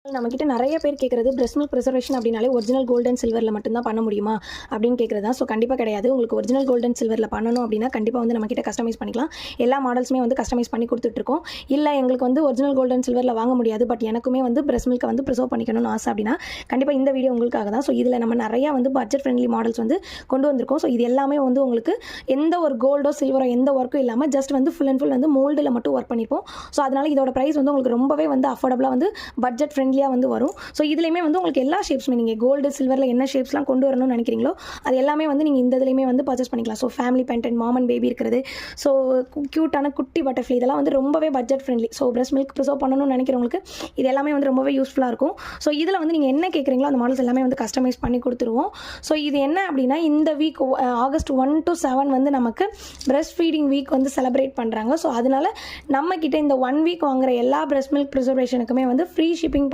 நம்மக்கிட்ட நிறைய பேர் கேட்குறது பிரஸ்ட் மில்க் ப்ரிசர்வேஷன் அப்படின்னாலே ஒரிஜினல் கோல்ட் அண்ட் சில்வரில் மட்டும்தான் பண்ண முடியுமா அப்படின்னு கேட்குறது தான். ஸோ கண்டிப்பாக கிடையாது. உங்களுக்கு ஒரிஜினல் கோல்ட் அண்ட் சில்வரில் பண்ணணும் அப்படின்னா கண்டிப்பாக வந்து நம்மக்கிட்ட கஸ்டமைஸ் பண்ணிக்கலாம். எல்லா மாடல்ஸுமே வந்து கஸ்டமைஸ் பண்ணி கொடுத்துட்ருக்கோம். இல்லை எங்களுக்கு வந்து ஒரிஜினல் கோல்ட் அண்ட் சில்வரில் வாங்க முடியாது, பட் எனக்குமே வந்து பிரஸ்ட் மில்கை வந்து ப்ரிசர்வ் பண்ணிக்கணும்னு ஆசை அப்படின்னா கண்டிப்பாக இந்த வீடியோ உங்களுக்காக தான். ஸோ இதில் நம்ம நிறையா வந்து பட்ஜெட் ஃப்ரெண்ட்லி மாடல்ஸ் வந்து கொண்டு வந்திருக்கோம். ஸோ இது எல்லாமே வந்து உங்களுக்கு எந்த ஒரு கோல்டோ சில்வரோ எந்த ஒர்க்கும் இல்லாமல் ஜஸ்ட் வந்து ஃபுல் அண்ட் ஃபுல் வந்து மோல்டில் மட்டும் ஒர்க் பண்ணியிருப்போம். ஸோ அதனால் இதோட ப்ரைஸ் வந்து உங்களுக்கு ரொம்பவே வந்து அஃபோர்டபுளாக வந்து பட்ஜெட் ஃப்ரெண்ட்லியாக வந்து வரும். ஸோ இதுலேயுமே வந்து உங்களுக்கு எல்லா ஷேப்ஸுமே நீங்கள் கோல்டு சில்வரில் என்ன ஷேப்ஸ்லாம் கொண்டு வரணும்னு நினைக்கிறீங்களோ அது எல்லாமே வந்து நீங்கள் இந்த இதுலேயுமே வந்து பர்ச்சேஸ் பண்ணிக்கலாம். So family pendant, mom and baby இருக்கிறது, ஸோ க்யூட்டான குட்டி பட்டர்ஃப்ளை, இதெல்லாம் வந்து ரொம்பவே budget friendly. So breast milk preserve பண்ணணும்னு நினைக்கிறவங்களுக்கு இது எல்லாமே வந்து ரொம்பவே யூஸ்ஃபுல்லாக இருக்கும். ஸோ இதில் வந்து நீங்கள் என்ன கேட்குறீங்களோ அந்த மாடல்ஸ் எல்லாமே வந்து கஸ்டமைஸ் பண்ணி கொடுத்துருவோம். ஸோ இது என்ன அப்படின்னா இந்த வீக் ஆகஸ்ட் 1 to 7 வந்து நமக்கு பிரஸ்ட் ஃபீடிங் வீக் வந்து செலிப்ரேட் பண்ணுறாங்க. ஸோ அதனால நம்மக்கிட்ட இந்த 1 வீக் வாங்குற எல்லா பிரஸ்ட் மில்க் ப்ரிசர்வேஷனுக்குமே வந்து ஃப்ரீ ஷிப்பிங்